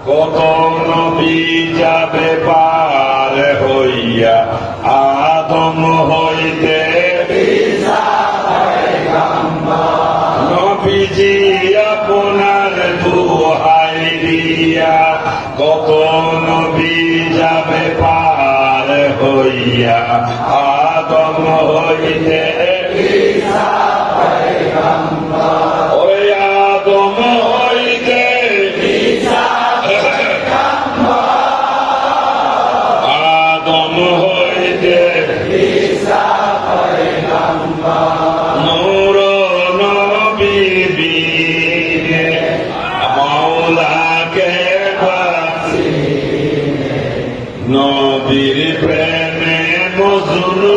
কত নবী যাবে পার হইয়া আদম হইতে নবীজি আপনার দুহাই দিয়া কত নবী যাবে পার হইয়া আদম হইতে ওই আদম হইতে আদম হইতে নূর নবী বিনে মাওলাকে বাসি নবীর প্রেমে মজনু